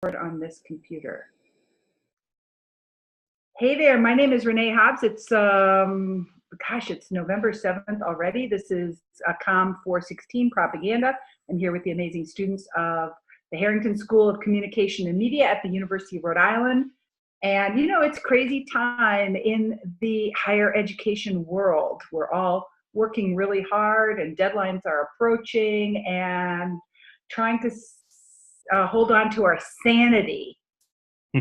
on this computer. Hey there, my name is Renee Hobbs. It's it's November 7th already. This is COM 416 Propaganda. I'm here with the amazing students of the Harrington School of Communication and Media at the University of Rhode Island. And you know, it's crazy time in the higher education world. We're all working really hard and deadlines are approaching and trying to hold on to our sanity,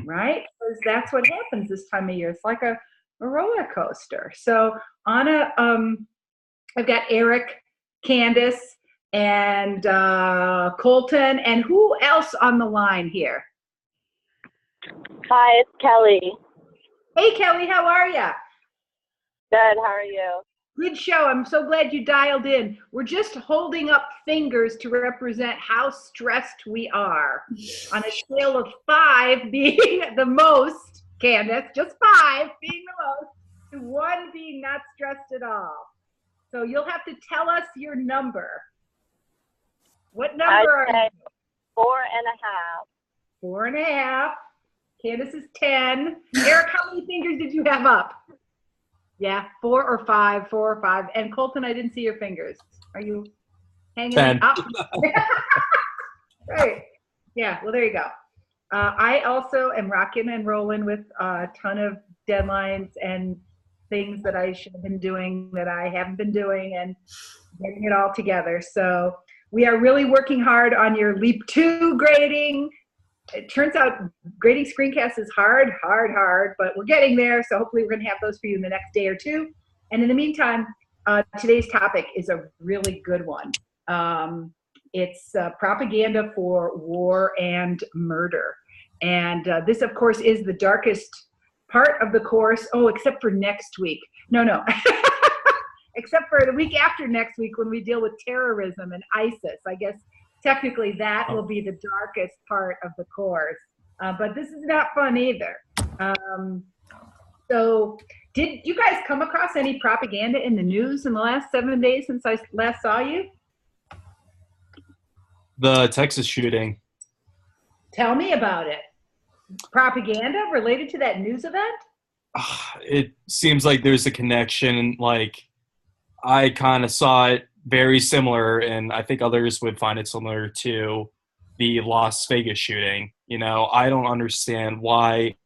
right? Because that's what happens this time of year. It's like a roller coaster. So Anna, I've got Eric, Candace, and Colton, and who else on the line here? Hi, it's Kelly. Hey Kelly, how are you? Good, how are you? Good show. I'm so glad you dialed in. We're just holding up fingers to represent how stressed we are. On a scale of 5 being the most, Candace, just 5 being the most, to 1 being not stressed at all. So you'll have to tell us your number. What number are you? 4.5. 4.5. Candace is 10. Eric, how many fingers did you have up? Yeah, 4 or 5, 4 or 5. And Colton, I didn't see your fingers. Are you hanging up? Right. Yeah, well, there you go. I also am rocking and rolling with a ton of deadlines and things that I should have been doing that I haven't been doing and getting it all together. So we are really working hard on your LEAP 2 grading. It turns out grading screencasts is hard, but we're getting there. So hopefully we're going to have those for you in the next day or two. And in the meantime, today's topic is a really good one. It's propaganda for war and murder. And this, of course, is the darkest part of the course. Oh, except for next week. No. Except for the week after next week when we deal with terrorism and ISIS. I guess technically that will be the darkest part of the course. But this is not fun either. So did you guys come across any propaganda in the news in the last 7 days since I last saw you? The Texas shooting. Tell me about it. Propaganda related to that news event? It seems like there's a connection. Like, I kind of saw it very similar, and I think others would find it similar to the Las Vegas shooting. You know, I don't understand why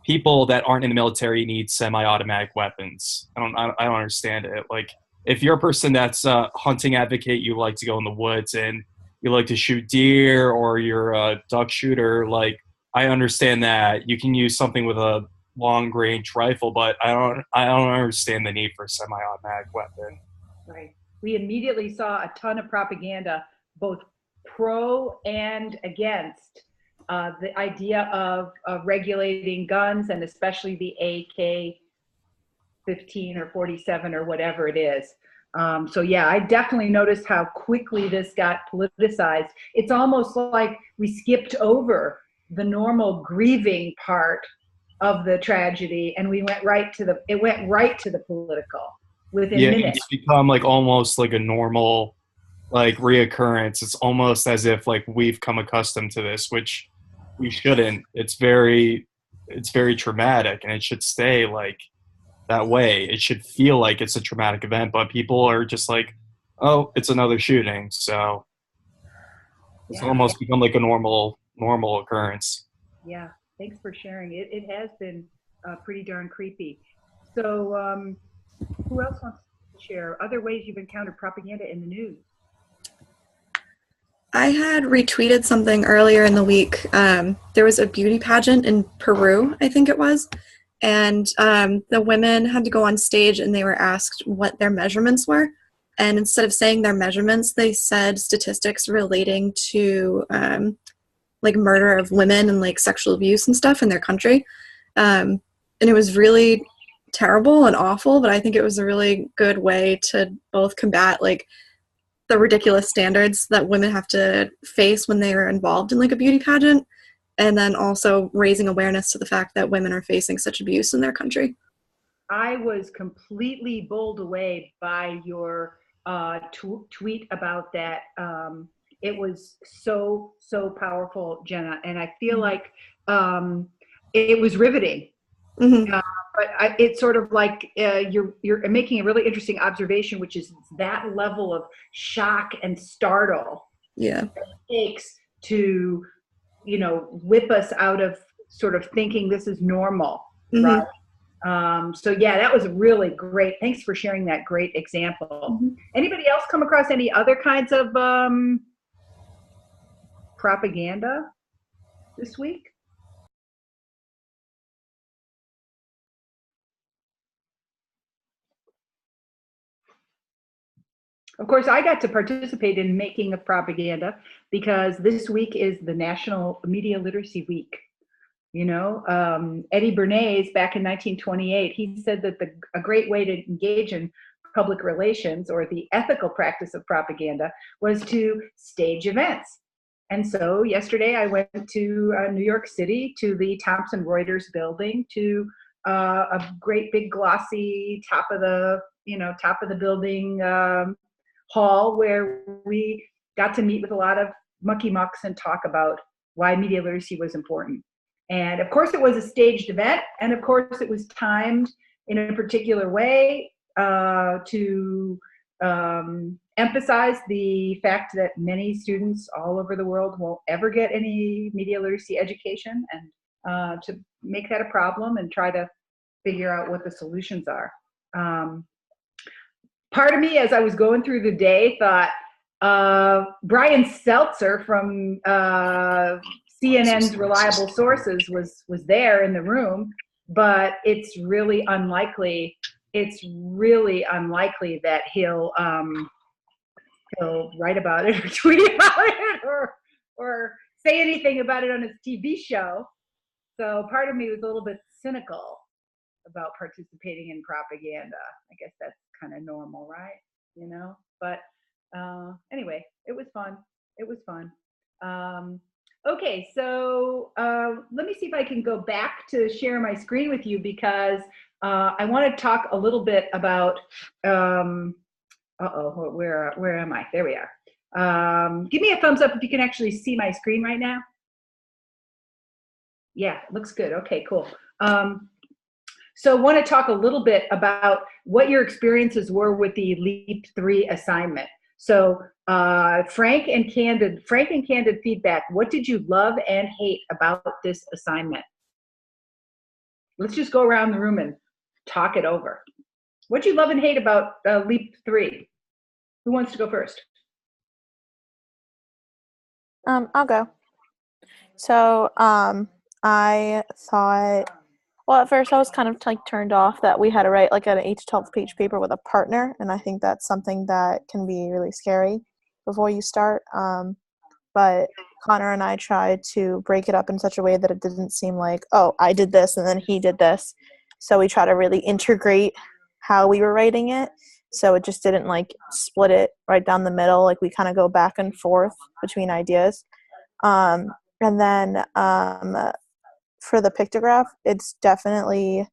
people that aren't in the military need semi-automatic weapons. I don't understand it. Like, if you're a person that's a hunting advocate, you like to go in the woods and you like to shoot deer, or you're a duck shooter, like, I understand that you can use something with a long-range rifle, but I don't understand the need for a semi-automatic weapon. Right. We immediately saw a ton of propaganda, both pro and against the idea of regulating guns, and especially the AK-15 or 47 or whatever it is. So yeah, I definitely noticed how quickly this got politicized. It's almost like we skipped over the normal grieving part of the tragedy, and we went right to the political within minutes. It's become like almost like a normal like reoccurrence. It's almost as if like we've come accustomed to this, which we shouldn't. It's very traumatic, and it should stay like that way. It should feel like it's a traumatic event, but people are just like, oh, it's another shooting. So it's almost become like a normal occurrence. Yeah, thanks for sharing. It has been pretty darn creepy. So who else wants to share other ways you've encountered propaganda in the news? I had retweeted something earlier in the week. There was a beauty pageant in Peru, I think it was, and the women had to go on stage and they were asked what their measurements were. And instead of saying their measurements, they said statistics relating to like murder of women and like sexual abuse and stuff in their country. And it was really terrible and awful, but I think it was a really good way to both combat like the ridiculous standards that women have to face when they are involved in like a beauty pageant, and then also raising awareness to the fact that women are facing such abuse in their country. I was completely bowled away by your tweet about that It was so, so powerful, Jenna. And I feel like it was riveting. Mm-hmm. But it's sort of like you're making a really interesting observation, which is that level of shock and startle Yeah. that it takes to, whip us out of sort of thinking this is normal, Mm-hmm. right? So yeah, that was really great. Thanks for sharing that great example. Mm-hmm. Anybody else come across any other kinds of propaganda this week? Of course, I got to participate in making of propaganda because this week is the National Media Literacy Week. Eddie Bernays, back in 1928, he said that a great way to engage in public relations, or the ethical practice of propaganda, was to stage events. And so yesterday I went to New York City, to the Thomson Reuters building, to a great big glossy top of the building hall, where we got to meet with a lot of mucky mucks and talk about why media literacy was important. And of course it was a staged event, and of course it was timed in a particular way to emphasize the fact that many students all over the world won't ever get any media literacy education, and to make that a problem and try to figure out what the solutions are. Part of me, as I was going through the day, thought Brian Seltzer from CNN's Reliable Sources was there in the room, but it's really unlikely. It's really unlikely that he'll write about it or tweet about it or say anything about it on his TV show. So part of me was a little bit cynical about participating in propaganda. I guess that's kind of normal, right? But anyway, it was fun. Okay, so let me see if I can go back to share my screen with you, because I want to talk a little bit about where am I? There we are. Give me a thumbs up if you can actually see my screen right now. Yeah, it looks good. Okay, cool. So I want to talk a little bit about what your experiences were with the LEAP 3 assignment. So frank and candid feedback. What did you love and hate about this assignment? Let's just go around the room and talk it over. What did you love and hate about LEAP 3? Who wants to go first? I'll go. So I thought, well, at first I was kind of like turned off that we had to write like an 8 to 12 page paper with a partner, and I think that's something that can be really scary before you start. But Connor and I tried to break it up in such a way that it didn't seem like, oh, I did this and then he did this. So we try to really integrate how we were writing it, so it just didn't like split it right down the middle. Like we kind of go back and forth between ideas. And then for the pictograph, it's definitely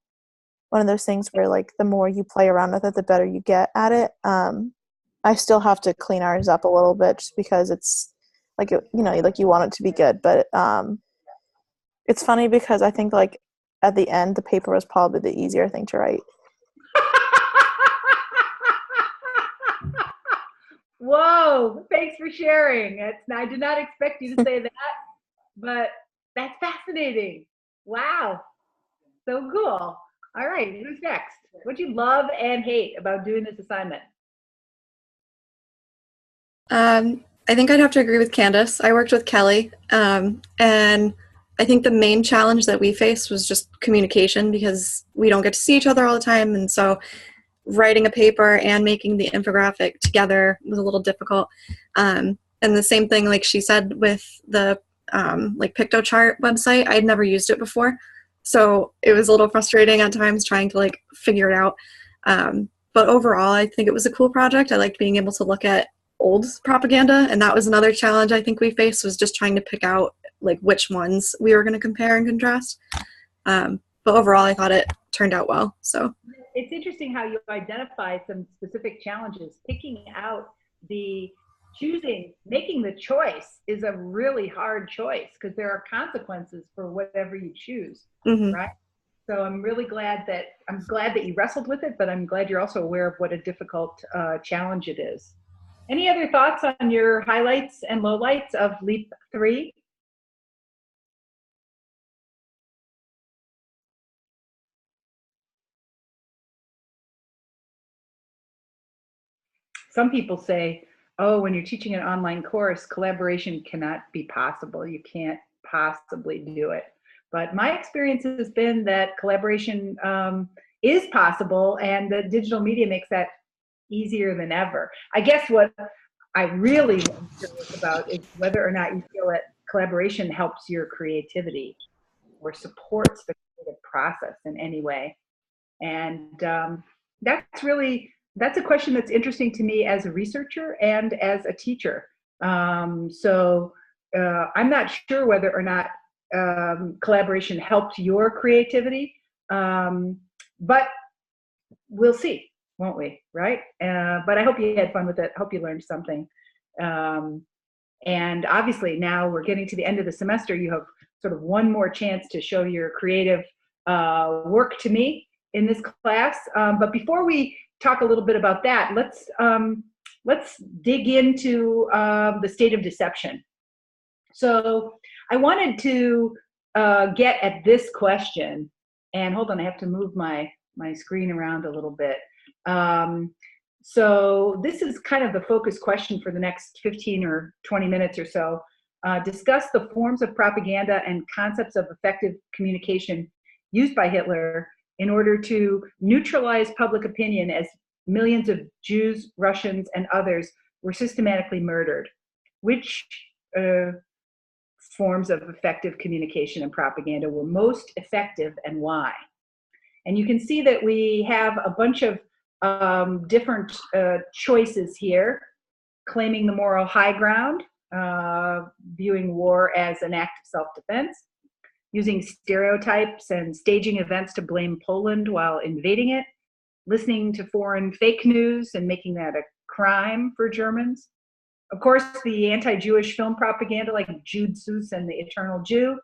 one of those things where like the more you play around with it, the better you get at it. I still have to clean ours up a little bit just because it's like, like you want it to be good. But it's funny because I think like at the end, the paper was probably the easier thing to write. Whoa, thanks for sharing. I did not expect you to say that, but that's fascinating. Wow, so cool. All right, who's next? What'd you love and hate about doing this assignment? I think I'd have to agree with Candace. I worked with Kelly, and I think the main challenge that we faced was just communication, because we don't get to see each other all the time, and so writing a paper and making the infographic together was a little difficult. And the same thing, like she said, with the like PictoChart website, I'd never used it before, so it was a little frustrating at times trying to like figure it out. But overall, I think it was a cool project. I liked being able to look at old propaganda, and that was another challenge I think we faced, was just trying to pick out like which ones we were going to compare and contrast. But overall, I thought it turned out well. So it's interesting how you identify some specific challenges. Picking out the making the choice is a really hard choice because there are consequences for whatever you choose, Hmm. right? So I'm glad that you wrestled with it, but I'm glad you're also aware of what a difficult challenge it is. Any other thoughts on your highlights and lowlights of LEAP 3? Some people say, oh, when you're teaching an online course, collaboration cannot be possible. You can't possibly do it. But my experience has been that collaboration is possible, and the digital media makes that easier than ever. I guess what I really am curious about is whether or not you feel that collaboration helps your creativity or supports the creative process in any way. And that's a question that's interesting to me as a researcher and as a teacher. So I'm not sure whether or not collaboration helped your creativity, but we'll see, won't we? Right? But I hope you had fun with it. Hope you learned something. And obviously now we're getting to the end of the semester. You have sort of one more chance to show your creative work to me in this class. But before we talk a little bit about that, let's dig into the state of deception. So I wanted to get at this question, and hold on, I have to move my screen around a little bit. So this is kind of the focus question for the next 15 or 20 minutes or so. Discuss the forms of propaganda and concepts of effective communication used by Hitler in order to neutralize public opinion as millions of Jews, Russians, and others were systematically murdered. Which forms of effective communication and propaganda were most effective and why? And you can see that we have a bunch of different choices here: claiming the moral high ground, viewing war as an act of self-defense, using stereotypes and staging events to blame Poland while invading it, listening to foreign fake news and making that a crime for Germans. Of course, the anti-Jewish film propaganda like Jude Seuss and the Eternal Jew,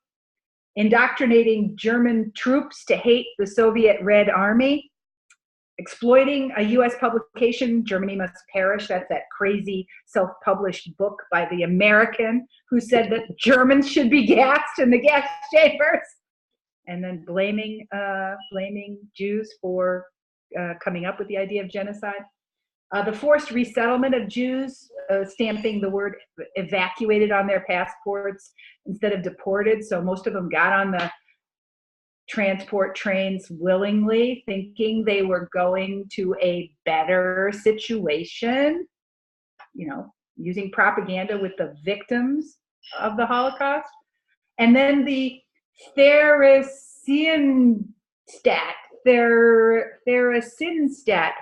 indoctrinating German troops to hate the Soviet Red Army, exploiting a U.S. publication, Germany Must Perish. That's that crazy self-published book by the American who said that Germans should be gassed in the gas chambers, and then blaming Jews for coming up with the idea of genocide. The forced resettlement of Jews, stamping the word evacuated on their passports instead of deported. So most of them got on the transport trains willingly, thinking they were going to a better situation, using propaganda with the victims of the Holocaust. And then the Theresienstadt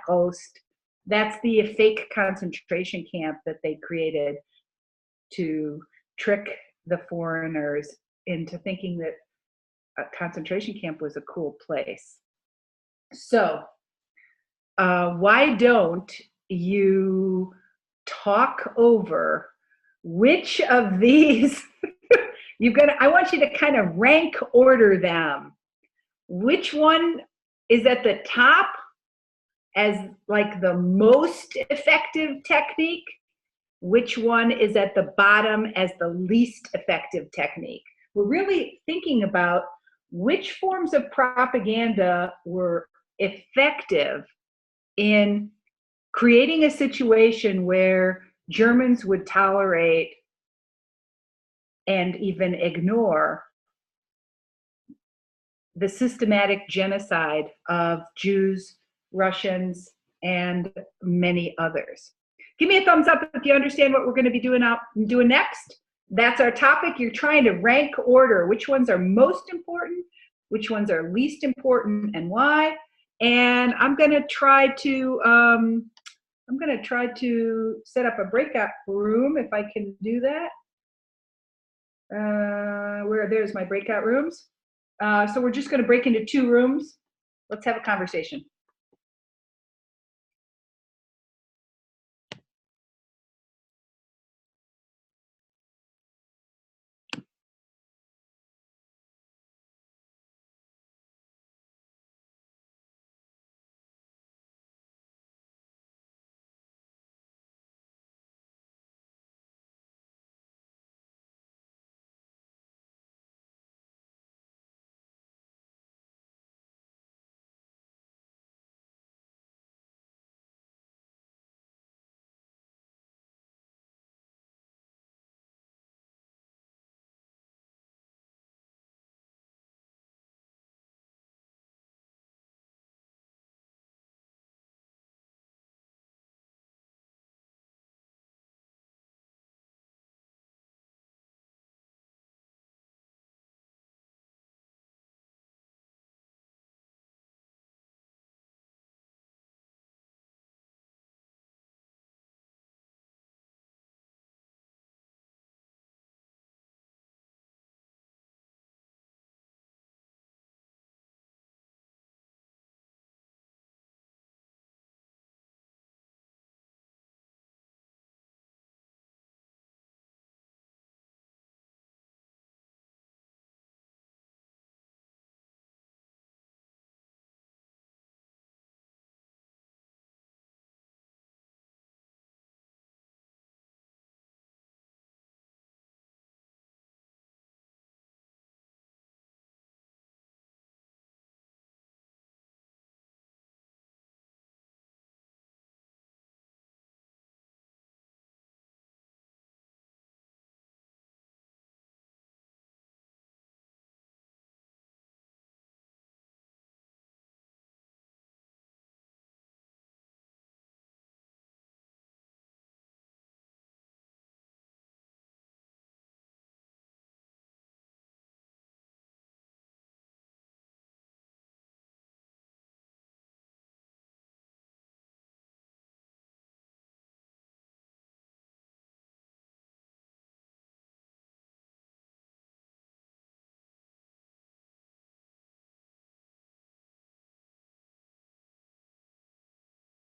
host. That's the fake concentration camp that they created to trick the foreigners into thinking that a concentration camp was a cool place. So why don't you talk over which of these I want you to kind of rank order them. Which one is at the top as like the most effective technique? Which one is at the bottom as the least effective technique? We're really thinking about which forms of propaganda were effective in creating a situation where Germans would tolerate and even ignore the systematic genocide of Jews, Russians, and many others. Give me a thumbs up if you understand what we're going to be doing next. That's our topic. You're trying to rank order which ones are most important, which ones are least important, and why. And I'm going to try to set up a breakout room if I can do that. There's my breakout rooms. So we're just going to break into 2 rooms. Let's have a conversation.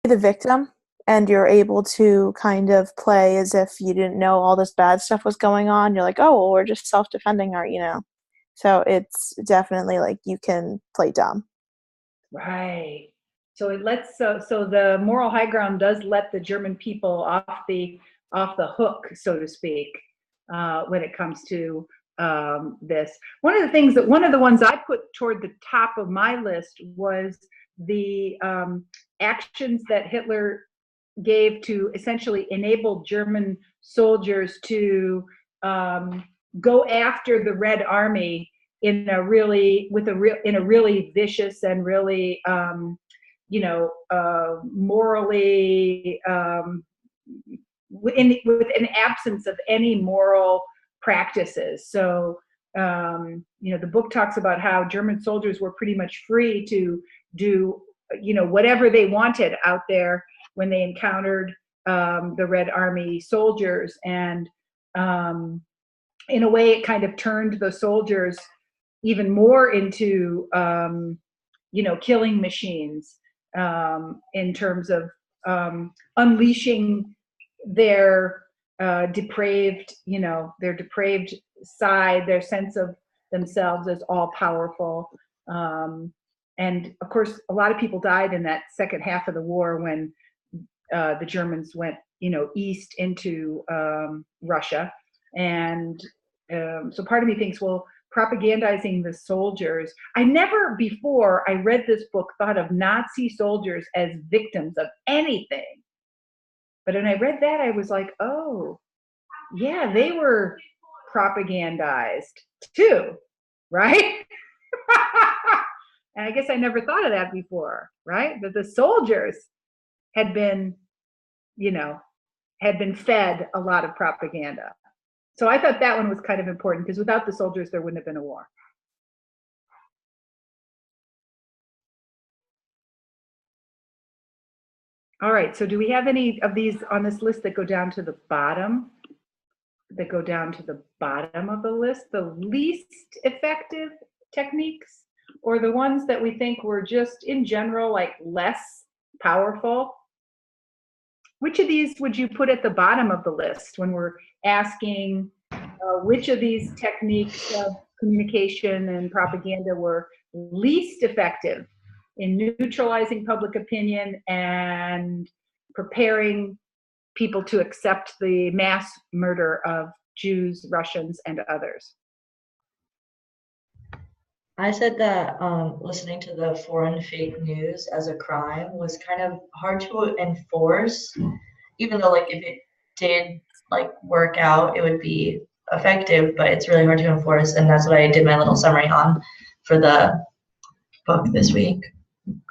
the victim and you're able to kind of play as if you didn't know all this bad stuff was going on. You're like, oh, well, we're just self-defending so it's definitely like you can play dumb. Right. So it lets so the moral high ground does let the German people off the hook, so to speak, when it comes to this. One of the ones I put toward the top of my list was the actions that Hitler gave to essentially enable German soldiers to go after the Red Army in a really vicious and really morally with an absence of any moral practices. So the book talks about how German soldiers were pretty much free to do whatever they wanted out there when they encountered the Red Army soldiers, and in a way it kind of turned the soldiers even more into killing machines in terms of unleashing their depraved side, their sense of themselves as all powerful. And of course, a lot of people died in that second half of the war when the Germans went, east into Russia. And so part of me thinks, well, propagandizing the soldiers. I never before I read this book thought of Nazi soldiers as victims of anything. But when I read that, I was like, oh, yeah, they were propagandized too, right? And I guess I never thought of that before, right? That the soldiers had been fed a lot of propaganda. So I thought that one was kind of important because without the soldiers, there wouldn't have been a war. All right, so do we have any of these on this list that go down to the bottom? That go down to the bottom of the list, the least effective techniques, or the ones that we think were just in general like less powerful? Which of these would you put at the bottom of the list when we're asking which of these techniques of communication and propaganda were least effective in neutralizing public opinion and preparing people to accept the mass murder of Jews, Russians, and others? I said that listening to the foreign fake news as a crime was kind of hard to enforce, even though if it did work out, it would be effective, but it's really hard to enforce, and that's what I did my little summary on for the book this week.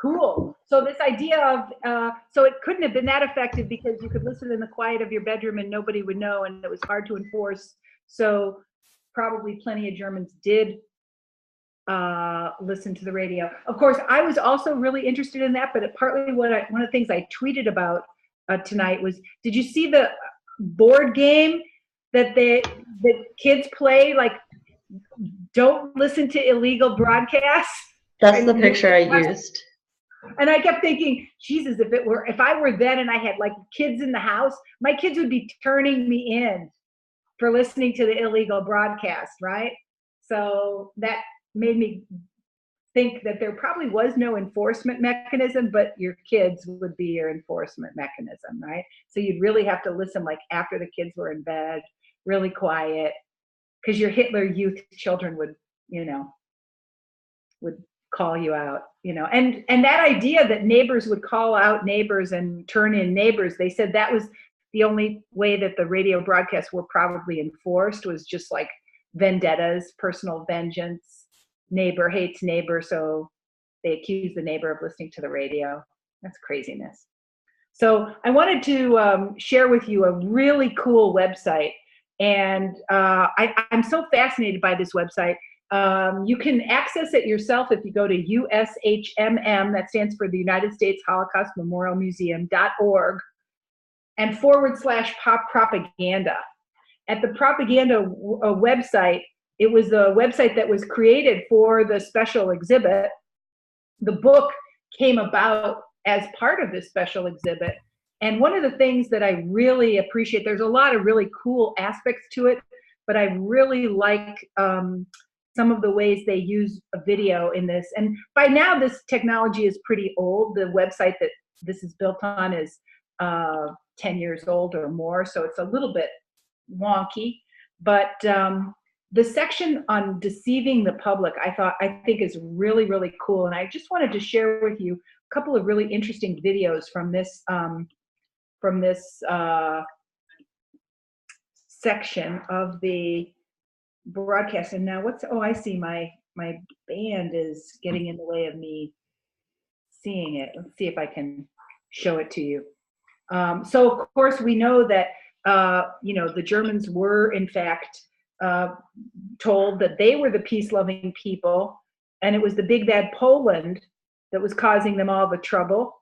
Cool. So this idea of, so it couldn't have been that effective because you could listen in the quiet of your bedroom and nobody would know, and it was hard to enforce. So probably plenty of Germans did listen to the radio. Of course, I was also really interested in that, but partly one of the things I tweeted about tonight was, did you see the board game that kids play, don't listen to illegal broadcasts? That's the picture I used. And I kept thinking, Jesus, if I were then and I had kids in the house, my kids would be turning me in for listening to the illegal broadcast, right? So that made me think that there probably was no enforcement mechanism, but your kids would be your enforcement mechanism, right? So you'd really have to listen after the kids were in bed, really quiet, because your Hitler Youth children would call you out, and that idea that neighbors would call out neighbors and turn in neighbors, they said that was the only way that the radio broadcasts were probably enforced, was just vendettas, personal vengeance. Neighbor hates neighbor, so they accuse the neighbor of listening to the radio. That's craziness. So I wanted to share with you a really cool website, and I'm so fascinated by this website. You can access it yourself if you go to USHMM, that stands for the United States Holocaust Memorial Museum.org, and /pop propaganda. At the propaganda website, it was the website that was created for the special exhibit. The book came about as part of this special exhibit. And one of the things that I really appreciate, there's a lot of really cool aspects to it, but I really like some of the ways they use a video in this. And by now, this technology is pretty old. The website that this is built on is 10 years old or more, so it's a little bit wonky. But the section on deceiving the public, I think is really, really cool. And I just wanted to share with you a couple of really interesting videos from this section of the broadcast. And now I see my band is getting in the way of me seeing it. Let's see if I can show it to you. So of course we know that the Germans were in fact told that they were the peace-loving people, and it was the big bad Poland that was causing them all the trouble.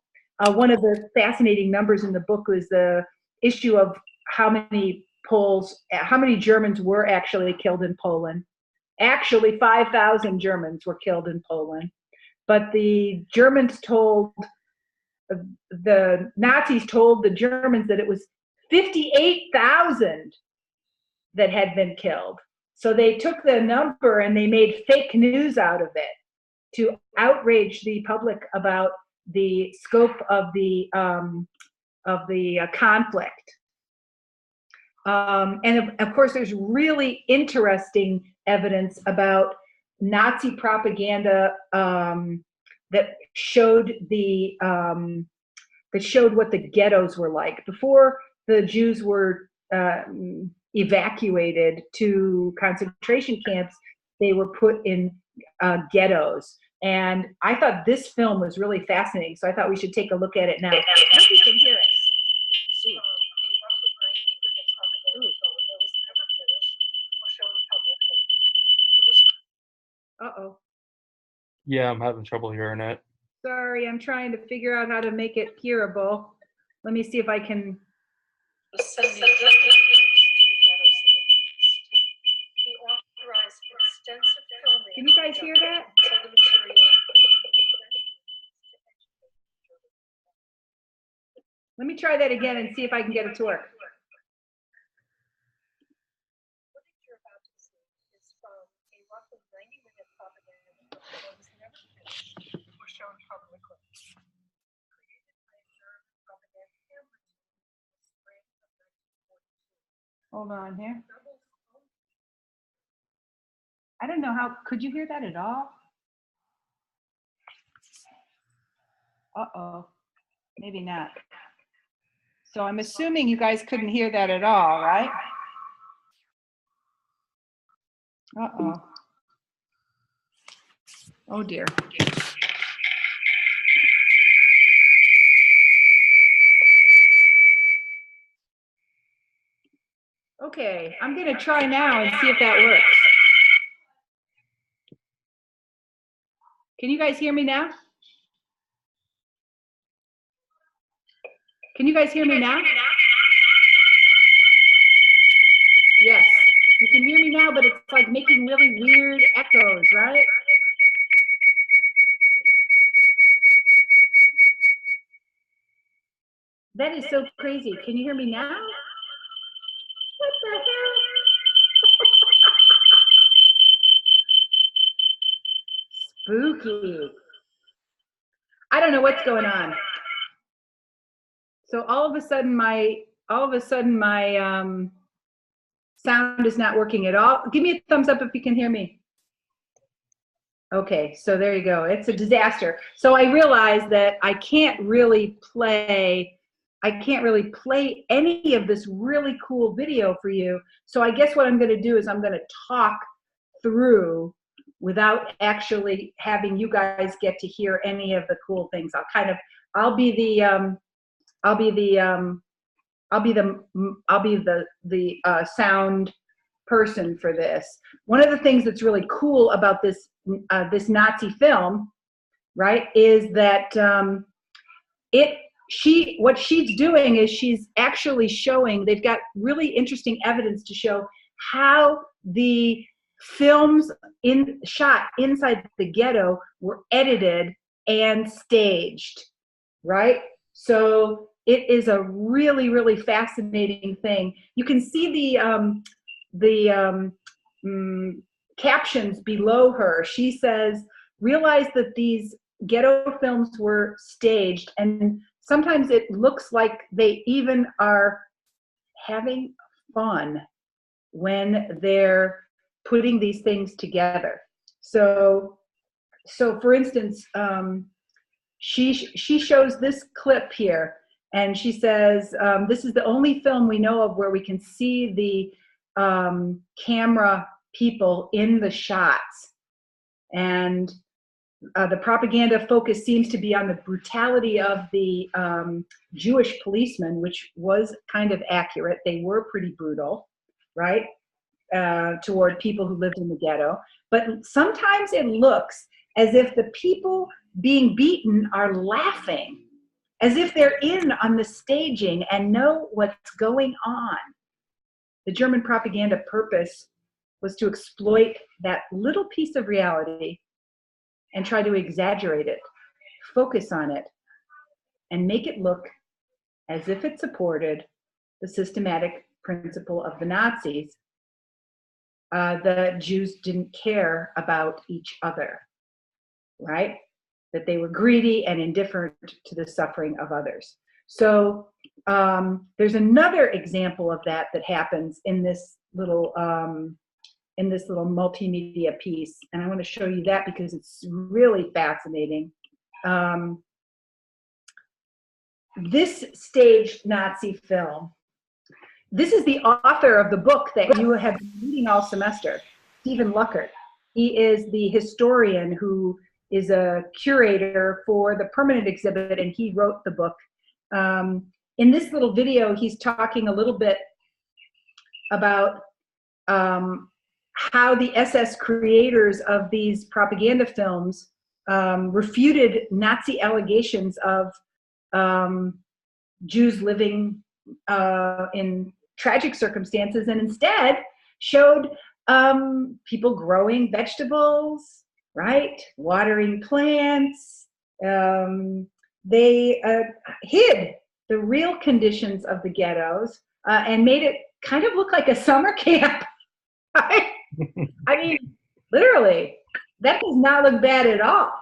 One of the fascinating numbers in the book was the issue of how many Germans were actually killed in Poland. Actually, 5,000 Germans were killed in Poland, but the Nazis told the Germans that it was 58,000 that had been killed. So they took the number and they made fake news out of it to outrage the public about the scope of the conflict. And of course, there's really interesting evidence about Nazi propaganda that showed what the ghettos were like before the Jews were evacuated to concentration camps. They were put in ghettos, and I thought this film was really fascinating. So I thought we should take a look at it now. I hope you can hear it. Uh-oh. Yeah, I'm having trouble hearing it. Sorry, I'm trying to figure out how to make it hearable. Let me see if I can. Can you guys hear that? Let me try that again and see if I can get it to work. Hold on here. I don't know could you hear that at all? Uh-oh, maybe not. So I'm assuming you guys couldn't hear that at all, right? Uh-oh. Oh dear. Okay, I'm gonna try now and see if that works. Can you guys hear me now? Can you guys hear me now? Yes, you can hear me now, but it's like making really weird echoes, right? That is so crazy. Can you hear me now? What the hell? Spooky. I don't know what's going on. So all of a sudden my sound is not working at all. Give me a thumbs up if you can hear me. Okay, so there you go. It's a disaster. So I realized that I can't really play any of this really cool video for you. So I guess what I'm going to do is I'm going to talk through without actually having you guys get to hear any of the cool things. I'll be the sound person for this. One of the things that's really cool about this Nazi film, right, is that what she's doing is she's actually showing, they've got really interesting evidence to show how the films shot inside the ghetto were edited and staged, right? So it is a really, really fascinating thing. You can see the captions below her. She says, realize that these ghetto films were staged, and sometimes it looks like they even are having fun when they're putting these things together. So for instance, she shows this clip here, and she says, this is the only film we know of where we can see the camera people in the shots. And the propaganda focus seems to be on the brutality of the Jewish policemen, which was kind of accurate. They were pretty brutal, right, toward people who lived in the ghetto. But sometimes it looks as if the people being beaten are laughing, as if they're in on the staging and know what's going on. The German propaganda purpose was to exploit that little piece of reality and try to exaggerate it, focus on it, and make it look as if it supported the systematic principle of the Nazis. The Jews didn't care about each other, right? That they were greedy and indifferent to the suffering of others. So there's another example of that happens in this little multimedia piece, and I want to show you that because it's really fascinating. This staged Nazi film. This is the author of the book that you have been reading all semester, Stephen Luckert. He is the historian who is a curator for the permanent exhibit, and he wrote the book. In this little video, he's talking a little bit about how the SS creators of these propaganda films refuted Nazi allegations of Jews living in tragic circumstances, and instead showed people growing vegetables, right? Watering plants. They hid the real conditions of the ghettos and made it kind of look like a summer camp. Right? I mean, literally, that does not look bad at all,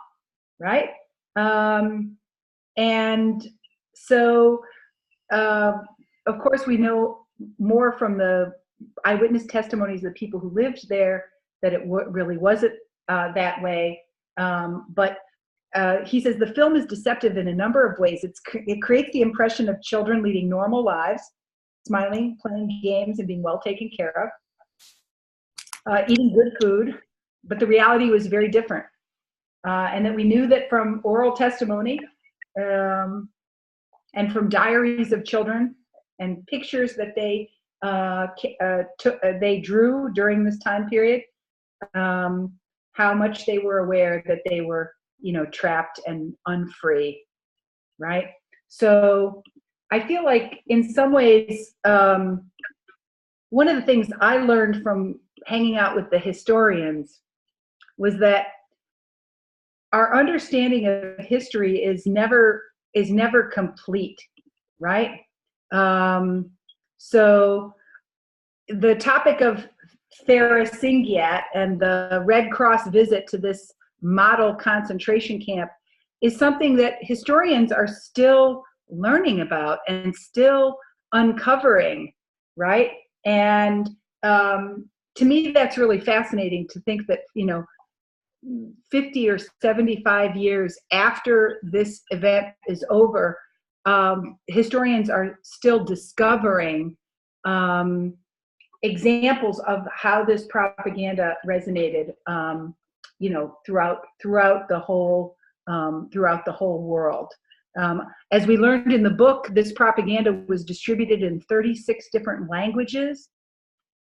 right? And so, of course, we know more from the eyewitness testimonies of the people who lived there that it really wasn't that way. But he says the film is deceptive in a number of ways. It creates the impression of children leading normal lives, smiling, playing games, and being well taken care of, eating good food, but the reality was very different. And that we knew that from oral testimony and from diaries of children and pictures that they drew during this time period, how much they were aware that they were, trapped and unfree, right? So I feel like in some ways, one of the things I learned from hanging out with the historians was that our understanding of history is never complete, right? So the topic of Theresienstadt and the Red Cross visit to this model concentration camp is something that historians are still learning about and still uncovering, right? And to me, that's really fascinating to think that, 50 or 75 years after this event is over, historians are still discovering examples of how this propaganda resonated, throughout the whole world. As we learned in the book, this propaganda was distributed in 36 different languages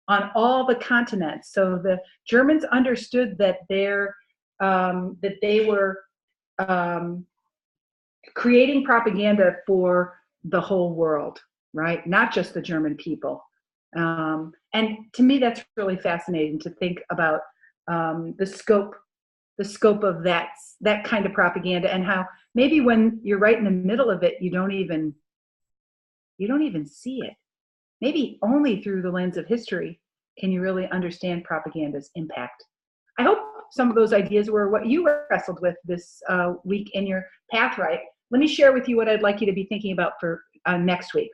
on all the continents. So the Germans understood that they were creating propaganda for the whole world, right? Not just the German people. And to me, that's really fascinating to think about the scope the scope of that kind of propaganda, and how maybe when you're right in the middle of it, you don't even see it. Maybe only through the lens of history can you really understand propaganda's impact. I hope some of those ideas were what you wrestled with this week in your Pathright. Let me share with you what I'd like you to be thinking about for next week.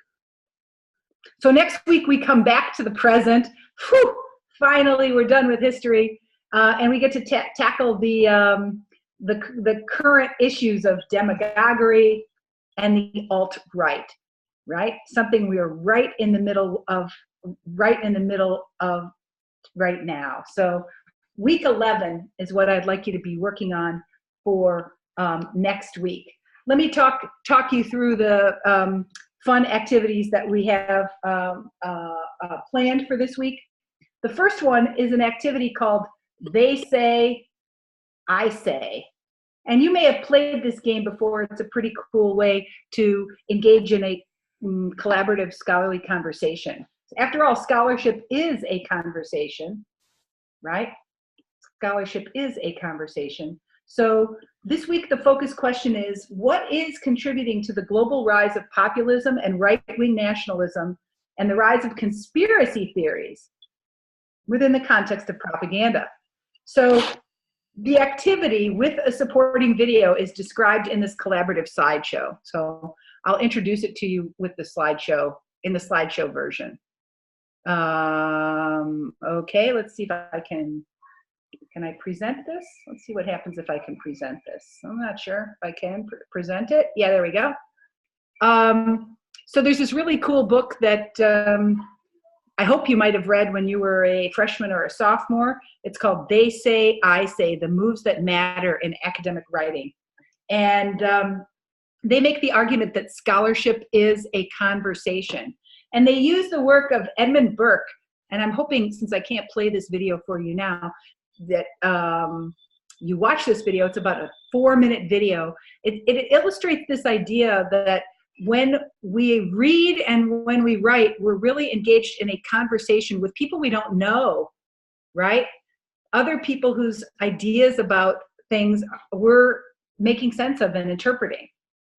So next week we come back to the present. Whew, finally, we're done with history, and we get to tackle the current issues of demagoguery and the alt-right. Right? Something we are right in the middle of right now. So week 11 is what I'd like you to be working on for next week. Let me talk you through the fun activities that we have planned for this week. The first one is an activity called They Say, I Say. And you may have played this game before. It's a pretty cool way to engage in a collaborative scholarly conversation. After all, scholarship is a conversation, right? Scholarship is a conversation. So this week, the focus question is, what is contributing to the global rise of populism and right-wing nationalism and the rise of conspiracy theories within the context of propaganda? So the activity with a supporting video is described in this collaborative slideshow. So I'll introduce it to you with the slideshow, in the slideshow version. Okay, let's see if I can I present this? Let's see what happens if I can present this. I'm not sure if I can present it. Yeah, there we go. So there's this really cool book that I hope you might have read when you were a freshman or a sophomore. It's called They Say, I Say, The Moves That Matter in Academic Writing. And they make the argument that scholarship is a conversation. And they use the work of Edmund Burke. And I'm hoping, since I can't play this video for you now, that you watch this video. It's about a 4-minute video. It illustrates this idea that when we read and when we write, we're really engaged in a conversation with people we don't know, right? Other people whose ideas about things we're making sense of and interpreting.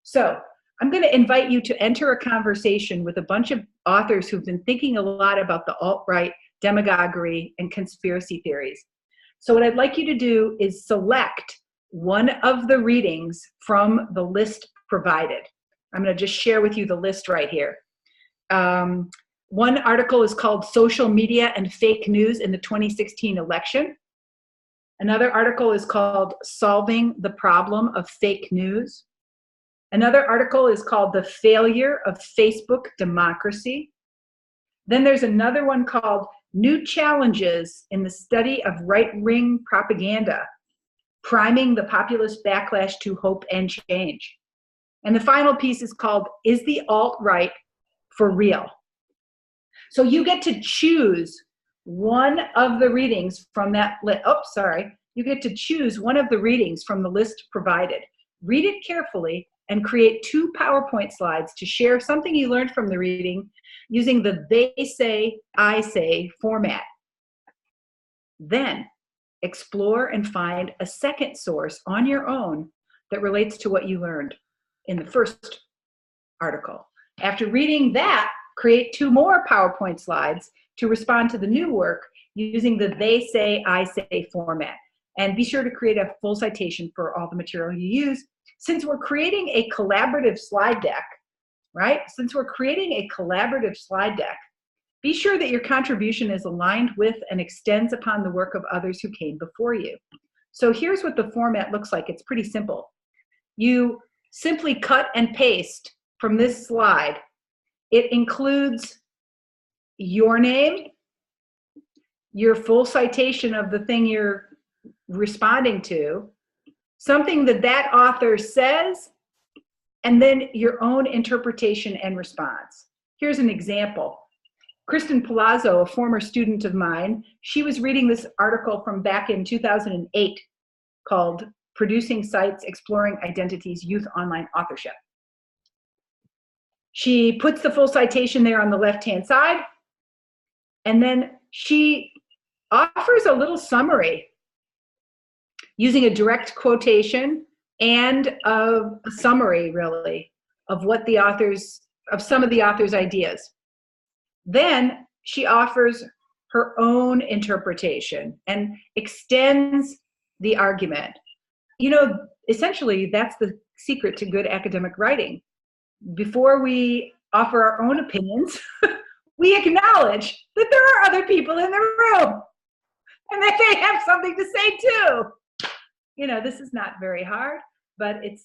So I'm going to invite you to enter a conversation with a bunch of authors who've been thinking a lot about the alt-right, demagoguery, and conspiracy theories. So what I'd like you to do is select one of the readings from the list provided. I'm going to just share with you the list right here. One article is called Social Media and Fake News in the 2016 Election. Another article is called Solving the Problem of Fake News. Another article is called The Failure of Facebook Democracy. Then there's another one called New Challenges in the Study of Right-Wing Propaganda, Priming the Populist Backlash to Hope and Change. And the final piece is called Is the Alt-Right for Real? So you get to choose one of the readings from that list. Oh, sorry. You get to choose one of the readings from the list provided. Read it carefully and create 2 PowerPoint slides to share something you learned from the reading using the They Say, I Say format. Then explore and find a second source on your own that relates to what you learned in the first article. After reading that, create 2 more PowerPoint slides to respond to the new work using the They Say, I Say format. And be sure to create a full citation for all the material you use. Since we're creating a collaborative slide deck, right? Since we're creating a collaborative slide deck, be sure that your contribution is aligned with and extends upon the work of others who came before you. So here's what the format looks like. It's pretty simple. You simply cut and paste from this slide. It includes your name, your full citation of the thing you're responding to, something that that author says, and then your own interpretation and response. Here's an example. Kristen Palazzo, a former student of mine, she was reading this article from back in 2008 called Producing Sites, Exploring Identities, Youth Online Authorship. She puts the full citation there on the left-hand side, and then she offers a little summary. using a direct quotation and a summary, really, of what the author's, of some of the author's ideas. Then she offers her own interpretation and extends the argument. You know, essentially, that's the secret to good academic writing. Before we offer our own opinions, we acknowledge that there are other people in the room and that they have something to say too. You know, this is not very hard, but it's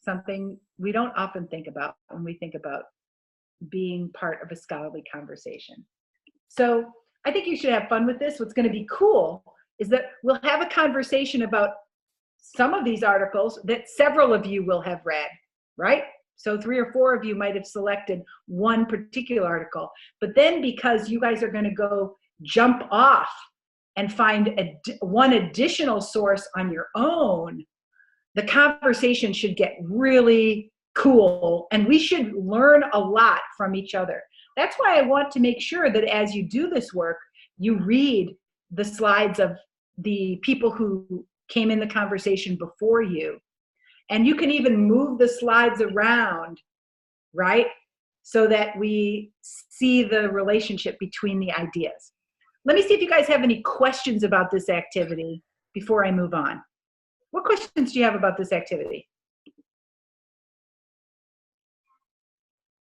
something we don't often think about when we think about being part of a scholarly conversation. So I think you should have fun with this. What's going to be cool is that we'll have a conversation about some of these articles that several of you will have read, right? So 3 or 4 of you might have selected one particular article, but then because you guys are going to go jump off and find one additional source on your own, the conversation should get really cool, and we should learn a lot from each other. That's why I want to make sure that as you do this work, you read the slides of the people who came in the conversation before you. And you can even move the slides around, right? So that we see the relationship between the ideas. Let me see if you guys have any questions about this activity before I move on. What questions do you have about this activity?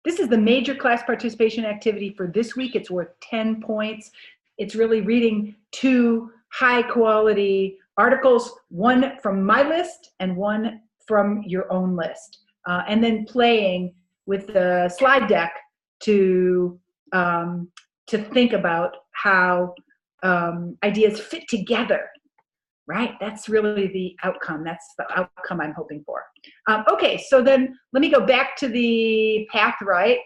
This is the major class participation activity for this week. It's worth 10 points. It's really reading 2 high quality articles, one from my list and one from your own list. And then playing with the slide deck to think about how ideas fit together, right? That's really the outcome. That's the outcome I'm hoping for. Okay, so then let me go back to the path right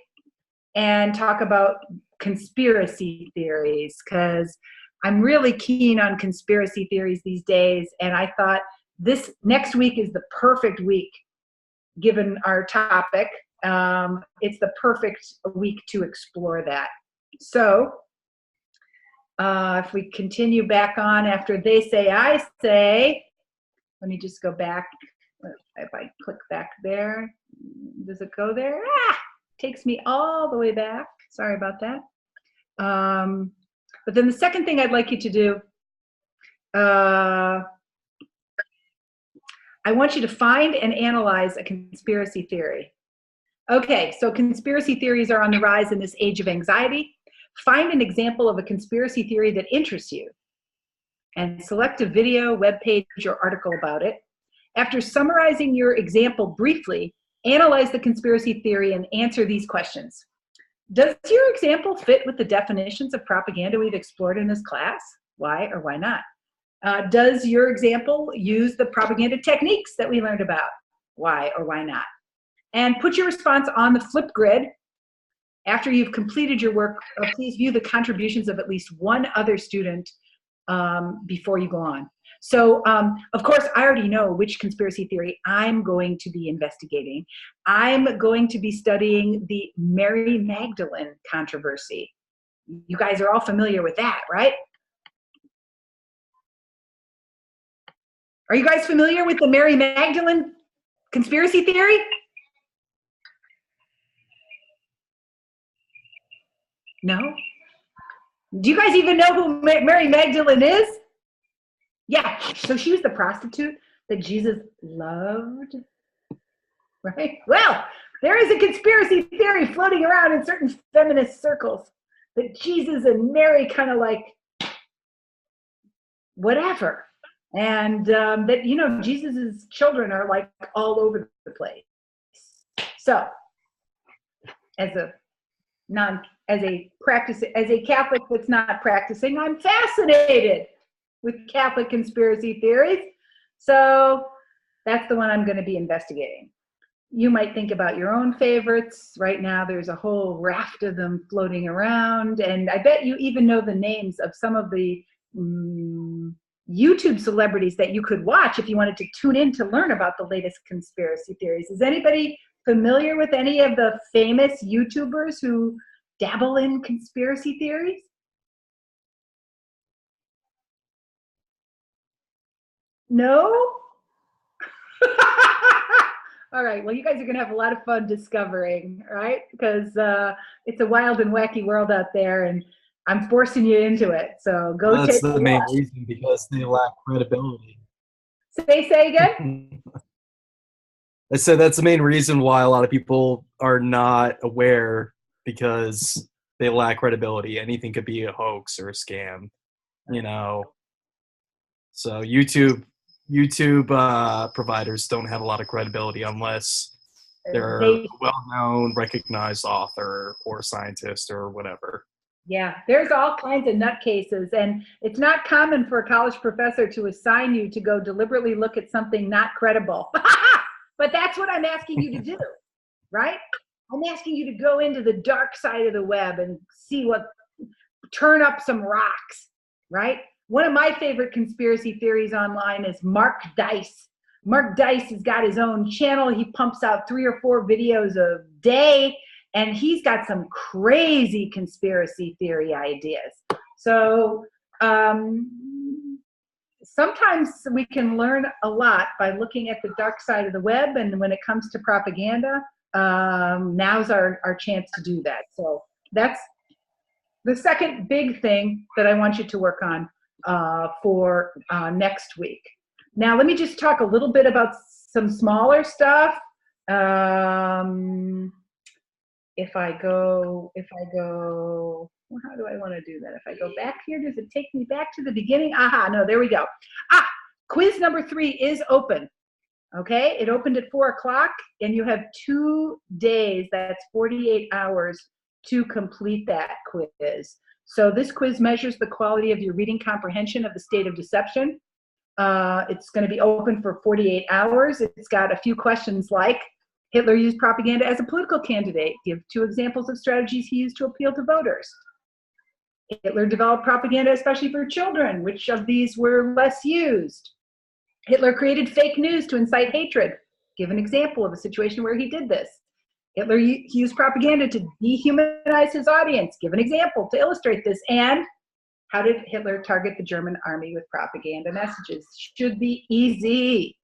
and talk about conspiracy theories, because I'm really keen on conspiracy theories these days, and I thought this next week is the perfect week given our topic. It's the perfect week to explore that. So if we continue back on after they say, I say, let me just go back. If I click back there, does it go there? Takes me all the way back. Sorry about that. But then the second thing I'd like you to do, I want you to find and analyze a conspiracy theory. Okay, so conspiracy theories are on the rise in this age of anxiety. Find an example of a conspiracy theory that interests you and select a video, webpage, or article about it. After summarizing your example briefly, analyze the conspiracy theory and answer these questions. Does your example fit with the definitions of propaganda we've explored in this class? Why or why not? Does your example use the propaganda techniques that we learned about? Why or why not? And put your response on the flip grid. After you've completed your work, please view the contributions of at least one other student before you go on. So, of course, I already know which conspiracy theory I'm going to be investigating. I'm going to be studying the Mary Magdalene controversy. You guys are all familiar with that, right? Are you guys familiar with the Mary Magdalene conspiracy theory? No? Do you guys even know who Mary Magdalene is? Yeah, so she was the prostitute that Jesus loved, right? Well, there is a conspiracy theory floating around in certain feminist circles that Jesus and Mary kind of like whatever. And that, you know, Jesus's children are like all over the place. So, as a Catholic that's not practicing, I'm fascinated with Catholic conspiracy theories. So that's the one I'm going to be investigating. You might think about your own favorites. Right now, there's a whole raft of them floating around. And I bet you even know the names of some of the YouTube celebrities that you could watch if you wanted to tune in to learn about the latest conspiracy theories. Is anybody familiar with any of the famous YouTubers who dabble in conspiracy theories? No? All right. Well, you guys are going to have a lot of fun discovering, right? Because it's a wild and wacky world out there, and I'm forcing you into it. So go That's take the a main look. reason, because they lack credibility. Say again? I said that's the main reason why a lot of people are not aware, because they lack credibility. Anything could be a hoax or a scam, you know. So YouTube providers don't have a lot of credibility unless they're a They well-known, recognized author or scientist or whatever. Yeah, there's all kinds of nutcases, and it's not common for a college professor to assign you to go deliberately look at something not credible. But that's what I'm asking you to do, right? I'm asking you to go into the dark side of the web and turn up some rocks, right? One of my favorite conspiracy theories online is Mark Dice. Mark Dice has got his own channel. He pumps out 3 or 4 videos a day, and he's got some crazy conspiracy theory ideas. So sometimes we can learn a lot by looking at the dark side of the web, and when it comes to propaganda, now's our chance to do that. So that's the second big thing that I want you to work on for next week. Now, let me just talk a little bit about some smaller stuff. If I go, well, how do I want to do that? If I go back here, does it take me back to the beginning? Aha, no, there we go. Quiz number 3 is open. Okay, it opened at 4 o'clock, and you have 2 days, that's 48 hours, to complete that quiz. So this quiz measures the quality of your reading comprehension of the State of Deception. It's going to be open for 48 hours. It's got a few questions like, Hitler used propaganda as a political candidate. Give 2 examples of strategies he used to appeal to voters. Hitler developed propaganda especially for children. Which of these were less used? Hitler created fake news to incite hatred. Give an example of a situation where he did this. Hitler used propaganda to dehumanize his audience. Give an example to illustrate this. And how did Hitler target the German army with propaganda messages? Should be easy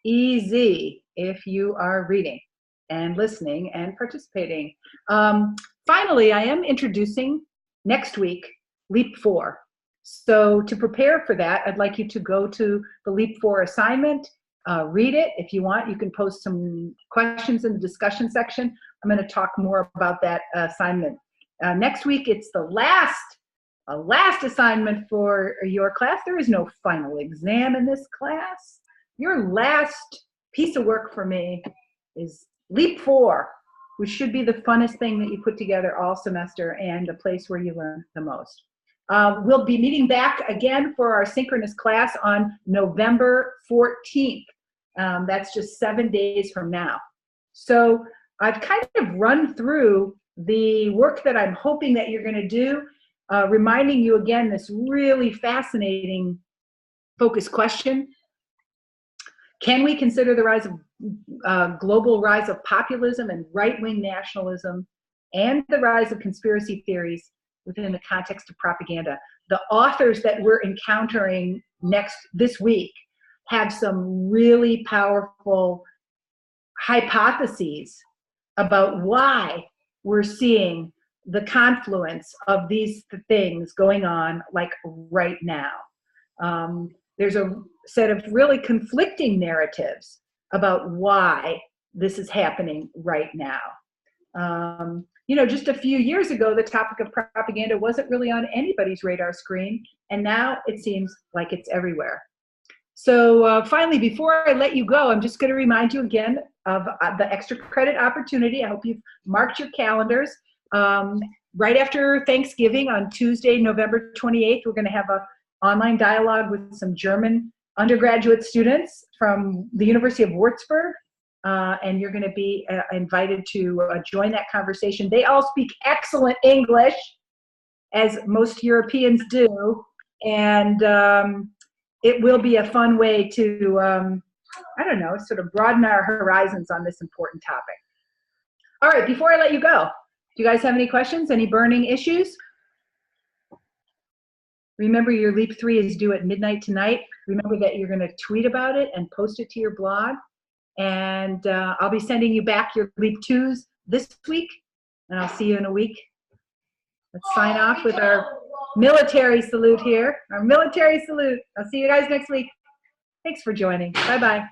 if you are reading and listening and participating. Finally, I am introducing next week Leap 4. So to prepare for that, I'd like you to go to the Leap 4 assignment, read it. If you want, you can post some questions in the discussion section. I'm going to talk more about that assignment. Next week, it's the last assignment for your class. There is no final exam in this class. Your last piece of work for me is Leap 4, which should be the funnest thing that you put together all semester and the place where you learn the most. We'll be meeting back again for our synchronous class on November 14th. That's just 7 days from now. So I've kind of run through the work that I'm hoping that you're going to do, reminding you again this really fascinating focus question. Can we consider the rise of global rise of populism and right-wing nationalism and the rise of conspiracy theories within the context of propaganda? The authors that we're encountering this week have some really powerful hypotheses about why we're seeing the confluence of these things going on like right now. There's a set of really conflicting narratives about why this is happening right now. Just a few years ago, the topic of propaganda wasn't really on anybody's radar screen, and now it seems like it's everywhere. So finally, before I let you go, I'm just going to remind you again of the extra credit opportunity. I hope you've marked your calendars. Right after Thanksgiving on Tuesday, November 28th, we're going to have an online dialogue with some German undergraduate students from the University of Würzburg. And you're going to be invited to join that conversation. They all speak excellent English, as most Europeans do, and it will be a fun way to, sort of broaden our horizons on this important topic. All right, before I let you go, do you guys have any questions, any burning issues? Remember, your Leap 3 is due at midnight tonight. Remember that you're going to tweet about it and post it to your blog. And I'll be sending you back your Leap 2s this week, and I'll see you in a week. Let's sign off with our military salute here. Our military salute. I'll see you guys next week. Thanks for joining. Bye-bye.